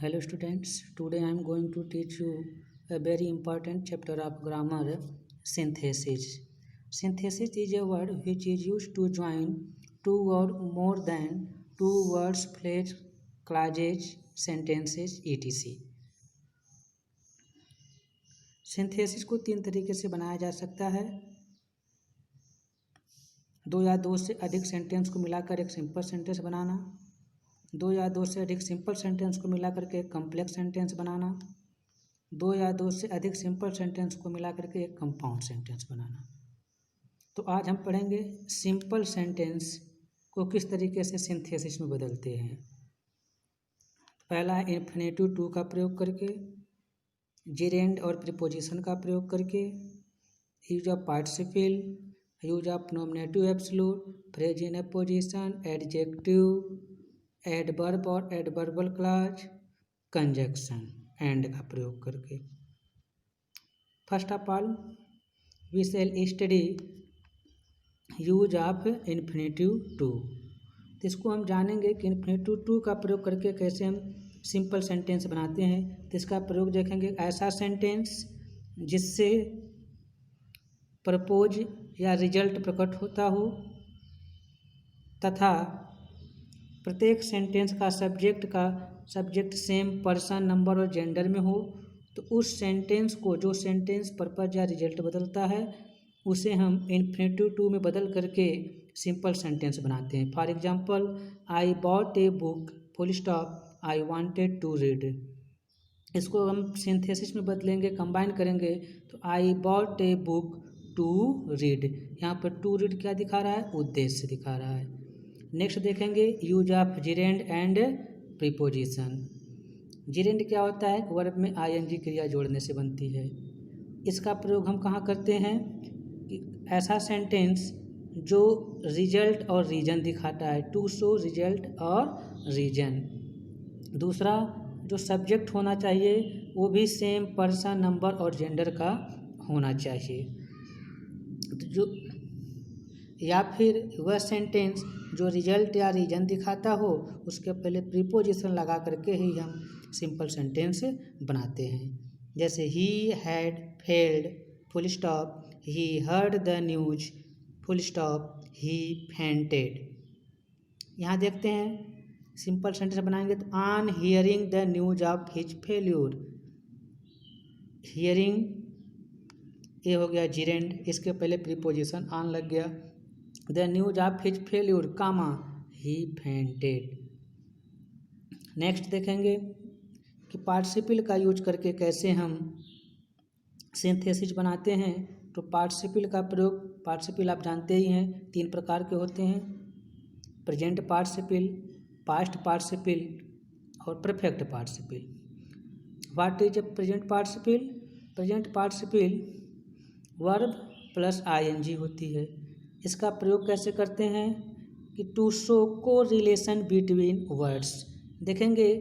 Hello students, today I am going to teach you a very important chapter of grammar, synthesis. Synthesis is a word which is used to join two or more than two words, phrase, clauses, sentences, etc. Synthesis को तीन तरीके से बनाया जा सकता है। दो या दो से अधिक सेंटेंस को मिलाकर एक सिंपल सेंटेंस बनाना, दो या दो से अधिक सिंपल सेंटेंस को मिलाकर के एक कम्प्लेक्स सेंटेंस बनाना, दो या दो से अधिक सिंपल सेंटेंस को मिलाकर के एक कंपाउंड सेंटेंस बनाना। तो आज हम पढ़ेंगे सिंपल सेंटेंस को किस तरीके से सिंथेसिस में बदलते हैं। पहला है इन्फिनेटिव टू का प्रयोग करके, जेरेंड और प्रीपोजिशन का प्रयोग करके, use of participle, use of nominative absolute, phrase in apposition, adjective, adverb और एडवर्बल क्लॉज, कंजक्शन, एंड का प्रयोग करके। First of all we shall study use of infinitive to. तो इसको हम जानेंगे कि इन्फिनेटिव टू का प्रयोग करके कैसे हम सिंपल सेंटेंस बनाते हैं। तो इसका प्रयोग देखेंगे, ऐसा सेंटेंस जिससे प्रपोज या रिजल्ट प्रकट होता हो तथा प्रत्येक सेंटेंस का सब्जेक्ट सेम पर्सन, नंबर और जेंडर में हो, तो उस सेंटेंस को, जो सेंटेंस पर्पज या रिजल्ट बदलता है, उसे हम इन्फिनेटिव टू में बदल करके सिंपल सेंटेंस बनाते हैं। For example, I bought a book full stop I wanted to read. इसको हम सिंथेसिस में बदलेंगे, कंबाइन करेंगे, तो I bought a book to read. यहाँ पर टू रीड क्या दिखा रहा है? उद्देश्य दिखा रहा है। नेक्स्ट देखेंगे use of gerund and preposition. Gerund क्या होता है? वर्ब में आईएनजी क्रिया जोड़ने से बनती है। इसका प्रयोग हम कहाँ करते हैं कि ऐसा सेंटेंस जो रिजल्ट और रीजन दिखाता है, टू शो रिजल्ट और रीजन। दूसरा, जो सब्जेक्ट होना चाहिए वो भी सेम पर्सन, नंबर और जेंडर का होना चाहिए। जो या फिर वह सेंटेंस जो रिजल्ट या रीजन दिखाता हो, उसके पहले प्रीपोजिशन लगा करके ही हम सिंपल सेंटेंस बनाते हैं। जैसे he had failed full stop, he heard the news full stop, he fainted. यहाँ देखते हैं सिंपल सेंटेंस बनाएंगे तो on hearing the news of his failure. Hearing ये हो गया जेरेंड, इसके पहले प्रीपोजिशन ऑन लग गया। The news of his failure comma he fainted. Next देखेंगे कि पार्टिसिपल का यूज करके कैसे हम सिंथेसिस बनाते हैं। तो पार्टिसिपल का प्रयोग, पार्टिसिपल आप जानते ही हैं तीन प्रकार के होते हैं, प्रेजेंट पार्टिसिपल, पास्ट पार्टिसिपल और perfect participle. What is a present participle? Present participle verb plus ING होती है। इसका प्रयोग कैसे करते हैं कि टू शो को रिलेशन बिटवीन वर्ड्स। देखेंगे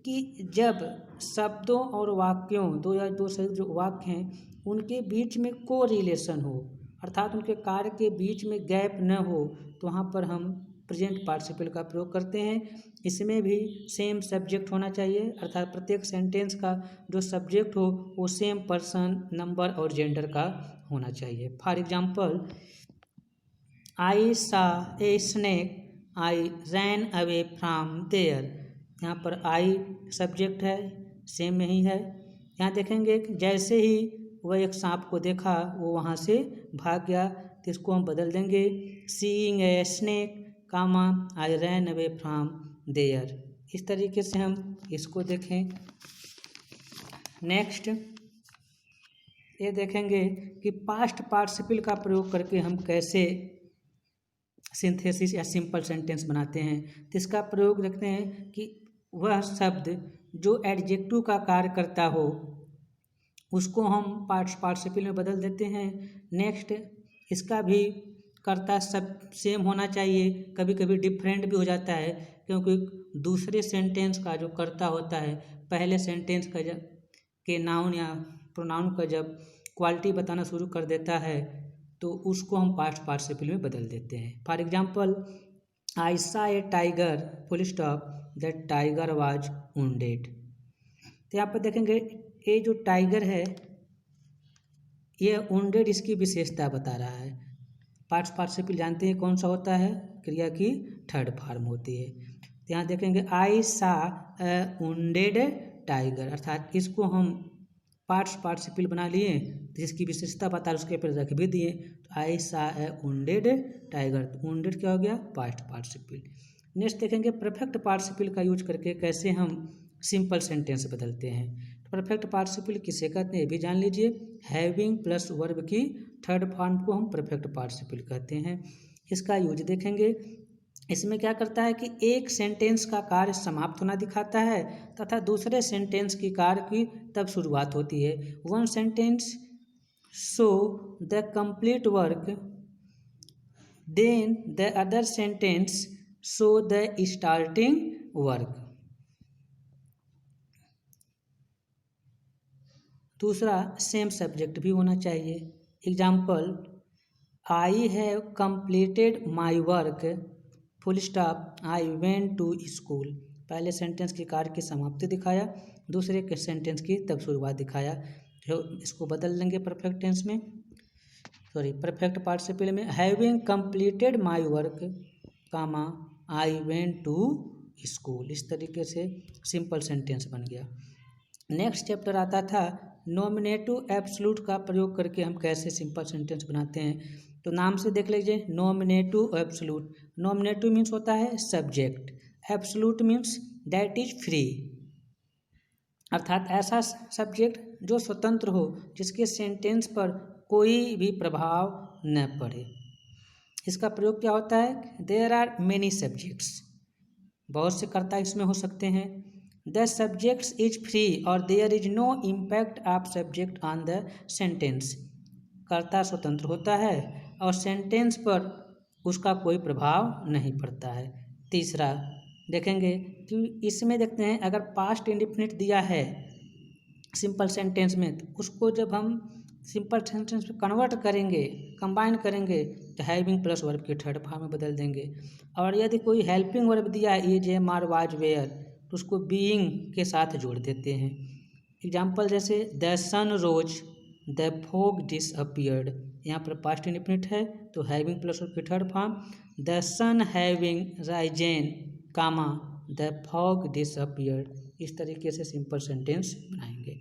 कि जब शब्दों और वाक्यों, दो या दो से जो वाक्य हैं उनके बीच में को रिलेशन हो, अर्थात उनके कार्य के बीच में गैप न हो, तो वहाँ पर हम प्रेजेंट पार्टिसिपल का प्रयोग करते हैं। इसमें भी सेम सब्जेक्ट होना चाहिए, अर्थात प्रत्येक सेंटेंस का जो सब्जेक्ट हो वो सेम पर्सन, नंबर और जेंडर का होना चाहिए। For example, I saw a snake I ran away from there. यहाँ पर आई सब्जेक्ट है, सेम में ही है। यहाँ देखेंगे कि जैसे ही वह एक सांप को देखा वो वहाँ से भाग गया, तो इसको हम बदल देंगे, seeing a snake comma I ran away from there. इस तरीके से हम इसको देखें। नेक्स्ट ये देखेंगे कि पास्ट पार्टिसिपल का प्रयोग करके हम कैसे सिंथेसिस या सिंपल सेंटेंस बनाते हैं। तो इसका प्रयोग देखते हैं कि वह शब्द जो एडजेक्टिव का कार्य करता हो उसको हम पास्ट पार्टिसिपल में बदल देते हैं। नेक्स्ट, इसका भी कर्ता सब सेम होना चाहिए, कभी कभी डिफरेंट भी हो जाता है, क्योंकि दूसरे सेंटेंस का जो कर्ता होता है पहले सेंटेंस का के नाउन या प्रोनाउन का जब क्वालिटी बताना शुरू कर देता है तो उसको हम पास्ट पार्टिसिपल में बदल देते हैं। For example, I saw a tiger full stop that tiger was wounded. तो यहाँ पर देखेंगे ये जो टाइगर है ये वुंडेड इसकी विशेषता बता रहा है। पास्ट पार्टिसिपल जानते हैं कौन सा होता है, क्रिया की थर्ड फॉर्म होती है। तो यहाँ देखेंगे आई सा अ वुंडेड टाइगर, अर्थात इसको हम पास्ट पार्टिसिपल बना लिए जिसकी विशेषता बता उसके ऊपर रख भी दिए। तो आई सा अ वुंडेड टाइगर, तो वुंडेड क्या हो गया, पास्ट पार्टिसिपल। नेक्स्ट देखेंगे परफेक्ट पार्टिसिपल का यूज करके कैसे हम सिंपल सेंटेंस बदलते हैं। तो परफेक्ट पार्टिसिपल किसे कहते हैं ये भी जान लीजिए। हैविंग प्लस वर्ब की थर्ड फॉर्म को हम परफेक्ट पार्टिसिपल कहते हैं। इसका यूज देखेंगे, इसमें क्या करता है कि एक सेंटेंस का कार्य समाप्त होना दिखाता है तथा दूसरे सेंटेंस की कार्य की तब शुरुआत होती है। One sentence show the complete work, then the other sentence show the starting work. दूसरा सेम सब्जेक्ट भी होना चाहिए। Example, I have completed my work full stop I went to school. पहले सेंटेंस की कार्य की समाप्ति दिखाया, दूसरे के सेंटेंस की तब शुरुआत दिखाया। तो इसको बदल लेंगे परफेक्ट टेंस में, परफेक्ट पार्टिसिपल में। Having completed my work comma I went to school, इस तरीके से सिंपल सेंटेंस बन गया। नेक्स्ट चैप्टर आता था नॉमिनेटिव एब्सोल्यूट का प्रयोग करके हम कैसे सिंपल सेंटेंस बनाते हैं। तो नाम से देख लीजिए, नॉमिनेटिव एब्सोल्यूट। नॉमिनेटिव मीन्स होता है subject, absolute means that is free, अर्थात ऐसा सब्जेक्ट जो स्वतंत्र हो, जिसके सेंटेंस पर कोई भी प्रभाव न पड़े। इसका प्रयोग क्या होता है, देयर आर मेनी सब्जेक्ट्स, बहुत से कर्ता इसमें हो सकते हैं। द सब्जेक्ट्स इज फ्री और there is no impact of subject on the sentence, कर्ता स्वतंत्र होता है और सेंटेंस पर उसका कोई प्रभाव नहीं पड़ता है। तीसरा देखेंगे कि इसमें देखते हैं अगर पास्ट इंडेफिनिट दिया है सिंपल सेंटेंस में, तो उसको जब हम सिंपल सेंटेंस में कन्वर्ट करेंगे, कंबाइन करेंगे, तो हैविंग प्लस वर्ब के थर्ड फॉर्म में बदल देंगे। और यदि कोई हेल्पिंग वर्ब दिया है is am are was were, तो उसको बीइंग के साथ जोड़ देते हैं। एग्जाम्पल जैसे the sun rose the fog disappeared, यहाँ पर पास्ट इंडेफिनिट है तो हैविंग प्लस वर्ब की third form. The sun having risen comma the fog disappeared, इस तरीके से सिंपल सेंटेंस बनाएंगे।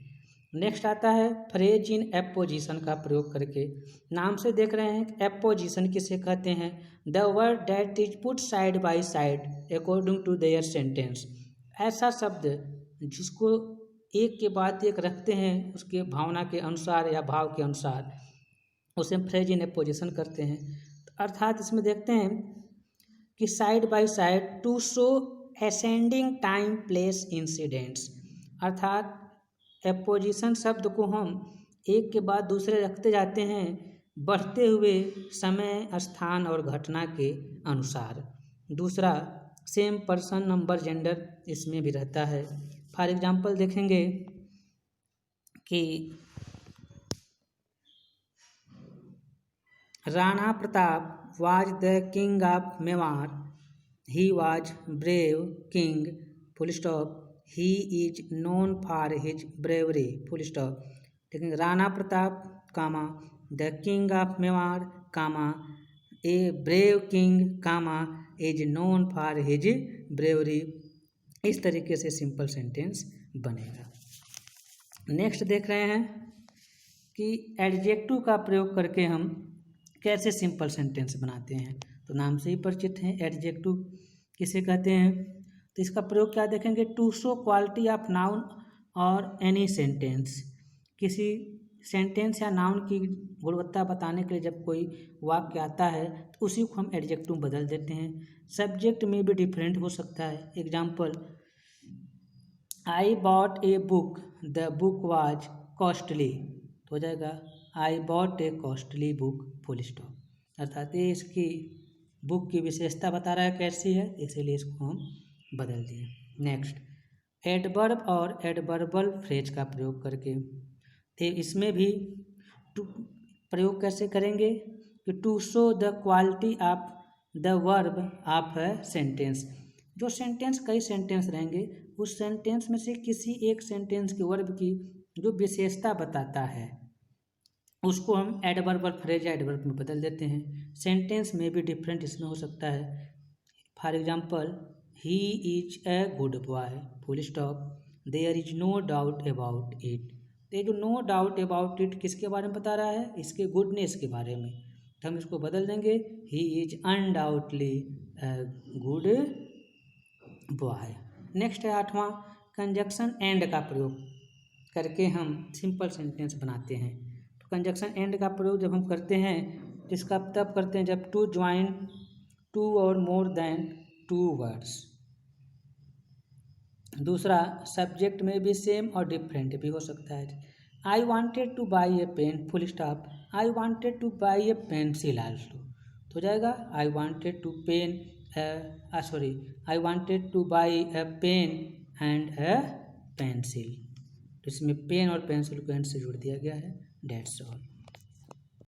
नेक्स्ट आता है फ्रेज इन एपोजिशन का प्रयोग करके। नाम से देख रहे हैं एपोजिशन किसे कहते हैं, the word that is put side by side according to their sentence, ऐसा शब्द जिसको एक के बाद एक रखते हैं उसके भावना के अनुसार या भाव के अनुसार, उसे फ्रेज इन एपोजिशन करते हैं। अर्थात इसमें देखते हैं कि side by side to show ascending time place incidents, अर्थात एपोजिशन शब्द को हम एक के बाद दूसरे रखते जाते हैं बढ़ते हुए समय, स्थान और घटना के अनुसार। दूसरा सेम पर्सन, नंबर, जेंडर इसमें भी रहता है। फॉर एग्जांपल देखेंगे कि Rana Pratap was the king of Mewar, he was brave king full stop, he is known for his bravery full stop. लेकिन Rana Pratap comma the king of Mewar comma a brave king comma is known for his bravery, इस तरीके से simple sentence बनेगा। Next देख रहे हैं कि adjective का प्रयोग करके हम कैसे सिंपल सेंटेंस बनाते हैं। तो नाम से ही परिचित हैं एडजेक्टिव किसे कहते हैं। तो इसका प्रयोग क्या देखेंगे, to show quality of noun और एनी सेंटेंस, किसी सेंटेंस या नाउन की गुणवत्ता बताने के लिए जब कोई वाक्य आता है तो उसी को हम एडजेक्टिव बदल देते हैं। सब्जेक्ट में भी डिफरेंट हो सकता है। Example, I bought a book the book was costly, तो हो जाएगा आई बॉट ए कॉस्टली बुक फुल स्टॉप, अर्थात ये इसकी बुक की विशेषता बता रहा है कैसी है, इसीलिए इसको हम बदल दिए। नेक्स्ट एडवर्ब और एडवर्बल फ्रेज का प्रयोग करके, तो इसमें भी प्रयोग कैसे करेंगे कि to show the quality of the verb of a sentence, जो सेंटेंस कई सेंटेंस रहेंगे उस सेंटेंस में से किसी एक सेंटेंस के वर्ब की जो विशेषता बताता है उसको हम एडवर्बल फ्रेज या एडवर्ब में बदल देते हैं। सेंटेंस में भी डिफरेंट इसमें हो सकता है। For example, he is a good boy, full stop, there is no doubt about it. ये जो नो डाउट अबाउट इट किसके बारे में बता रहा है? इसके गुडनेस के बारे में। तो हम इसको बदल देंगे, he is undoubtedly good boy. Next है 8वां, कंजक्शन एंड का प्रयोग करके हम सिंपल सेंटेंस बनाते हैं। तो कंजक्शन एंड का प्रयोग जब हम करते हैं तो इसका तब करते हैं जब टू ज्वाइन टू और मोर देन टू वर्ड्स। दूसरा, सब्जेक्ट में भी सेम और डिफरेंट भी हो सकता है। I wanted to buy a pen, full stop, I wanted to buy a pencil also. तो हो जाएगा I wanted to I wanted to buy a pen and a pencil. तो इसमें पेन और पेंसिल को एंड से जोड़ दिया गया है। That's all.